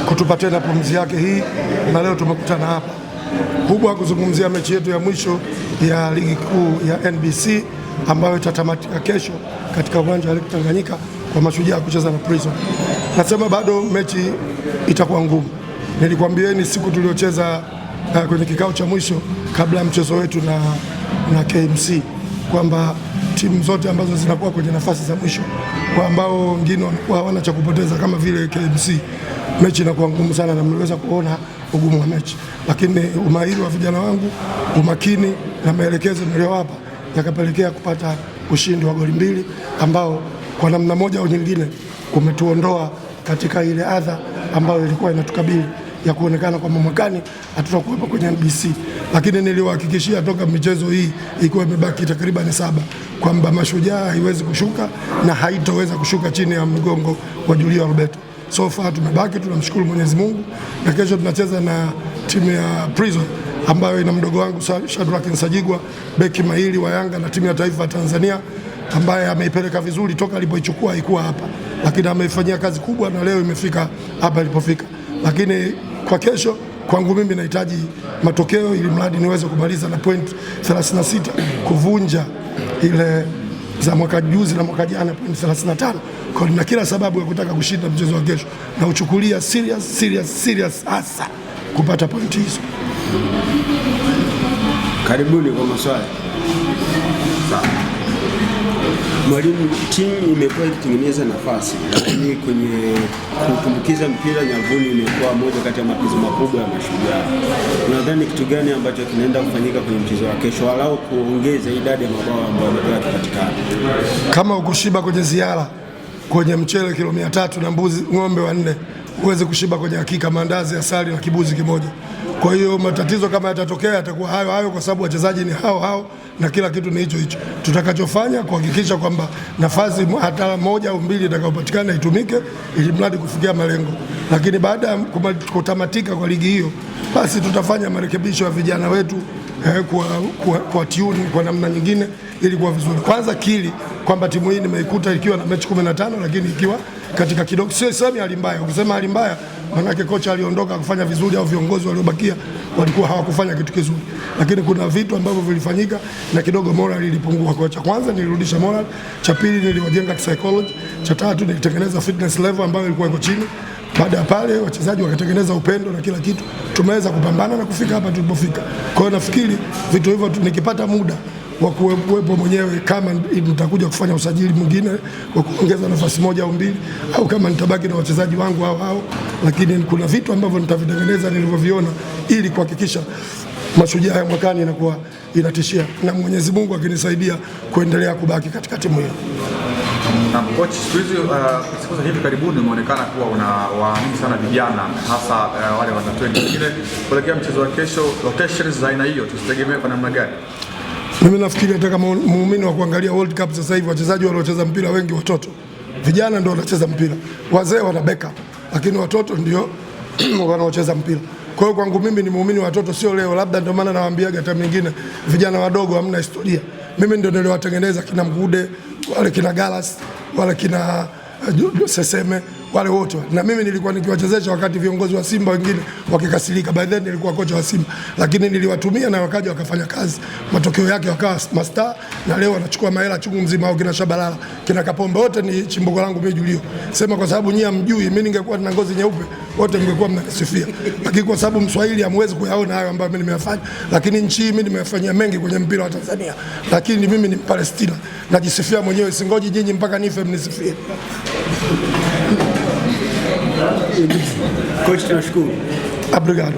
kutupa tena pumzi yake hii, na leo tumekutana hapa kubwa kuzungumzia mechi yetu ya mwisho ya ligi kuu ya NBC ambayo itatamatika kesho katika uwanja wa Lake Tanganyika kwa Mashujaa kucheza na Prison. Nasema bado mechi itakuwa ngumu. Nilikwambieni siku tuliocheza kwenye kikao cha mwisho kabla ya mchezo wetu na KMC kwamba timu zote ambazo zinakuwa kwenye nafasi za mwisho kwa ambao wengine wanakuwa hawana cha kupoteza kama vile KMC, mechi inakuwa ngumu sana, na mliweza kuona ugumu wa mechi, lakini umahiri wa vijana wangu, umakini na maelekezo niliyowapa yakapelekea kupata ushindi wa goli 2 ambao kwa namna moja au nyingine umetuondoa katika ile adha ambayo ilikuwa inatukabili ya kuonekana kwamba mwakani hatutakuwepo kwenye NBC. Lakini niliwahakikishia toka michezo hii ikiwa imebaki takriban 7 kwamba Mashujaa haiwezi kushuka na haitoweza kushuka chini ya mgongo wa Julio Alberto. So far tumebaki, tunamshukuru Mwenyezi Mungu, na kesho tunacheza na timu ya Prison ambayo ina mdogo wangu Shadrack Nsajigwa, beki mahiri wa Yanga na timu ya taifa ya Tanzania, ambaye ameipeleka vizuri toka alipoichukua haikuwa hapa, lakini ameifanyia kazi kubwa na leo imefika hapa ilipofika. Lakini kwa kesho kwangu mimi nahitaji matokeo ili mradi niweze kumaliza na point 36 kuvunja ile za mwaka juzi na mwaka jana point 35. Kwa nina kila sababu ya kutaka kushinda mchezo wa kesho na uchukulia serious hasa kupata point hizo. Karibuni kwa maswali. Mwalimu, timu imekuwa ikitengeneza nafasi, lakini kwenye kutumbukiza mpira nyavuni imekuwa moja kati ya matatizo makubwa ya Mashujaa. Unadhani kitu gani ambacho kinaenda kufanyika kwenye mchezo wa kesho walau kuongeza idadi ya mabao ambayo yamekuwa yakipatikana? Kama ukushiba kwenye ziara kwenye mchele kilo 300 na mbuzi ng'ombe 4, uweze kushiba kwenye hakika mandazi, asali na kibuzi kimoja. Kwa hiyo matatizo kama yatatokea yatakuwa hayo kwa sababu wachezaji ni hao na kila kitu ni hicho. Tutakachofanya kuhakikisha kwamba nafasi hata 1 au 2 itakayopatikana itumike ili mradi kufikia malengo. Lakini baada ya kutamatika kwa ligi hiyo, basi tutafanya marekebisho ya vijana wetu kwa tune kwa namna nyingine ili kuwa vizuri. Kwanza kili kwamba timu hii nimeikuta ikiwa na mechi 15 lakini ikiwa katika kidogo, sio sema hali mbaya. Ukisema hali mbaya manake kocha aliondoka kufanya vizuri au viongozi waliobakia walikuwa hawakufanya kitu kizuri, lakini kuna vitu ambavyo vilifanyika na kidogo moral ilipungua. Kwa cha kwanza nilirudisha moral, cha pili niliwajenga psychology, cha tatu nilitengeneza fitness level ambayo ilikuwa iko chini. Baada ya pale wachezaji wakatengeneza upendo na kila kitu, tumeweza kupambana na kufika hapa tulipofika. Kwa hiyo nafikiri vitu hivyo nikipata muda wa kuwepo mwenyewe, kama nitakuja kufanya usajili mwingine wa kuongeza nafasi 1 au 2, au kama nitabaki na wachezaji wangu hao, lakini kuna vitu ambavyo nitavitengeneza nilivyoviona ili kuhakikisha Mashujaa ya mwakani inakuwa inatishia, na Mwenyezi Mungu akinisaidia kuendelea kubaki katika timu hiyo. Na coach, siku za hivi karibuni umeonekana kuwa unawaamini sana vijana, hasa wale wanatweni wengine kuelekea mchezo wa kesho. Rotations za aina hiyo tusitegemee kwa namna gani? Mimi nafikiri nataka muumini wa kuangalia World Cup sasa hivi, wachezaji waliocheza mpira wengi watoto. Vijana ndio wanacheza mpira, wazee wana backup, lakini watoto ndio wanaocheza mpira. Kwa hiyo kwangu mimi ni muumini wa watoto, sio leo. Labda ndio maana nawaambiaga hata mwingine vijana wadogo hamna historia. Mimi ndio niliwatengeneza kina Mgude, wale kina Galas, wale kina Seseme, wale wote. Na mimi nilikuwa nikiwachezesha wakati viongozi wa Simba wengine wakikasirika. By then nilikuwa kocha wa Simba, lakini niliwatumia na wakaja wakafanya kazi. Matokeo yake wakawa mastaa, na leo wanachukua mahela chungu mzima. Au kina Shabalala, kina Kapombe, wote ni chimbuko langu mimi Julio. Sema kwa sababu nyinyi hamjui, mimi ningekuwa na ngozi nyeupe wote mngekuwa mnanisifia. Lakini kwa sababu Mswahili hamwezi kuyaona hayo ambayo mimi nimeyafanya. Lakini nchi hii mimi nimefanyia mengi kwenye mpira wa Tanzania. Lakini mimi ni Palestina, najisifia mwenyewe, singoji nyinyi mpaka nife mnisifie. Coach, tunashukuru. Obrigado.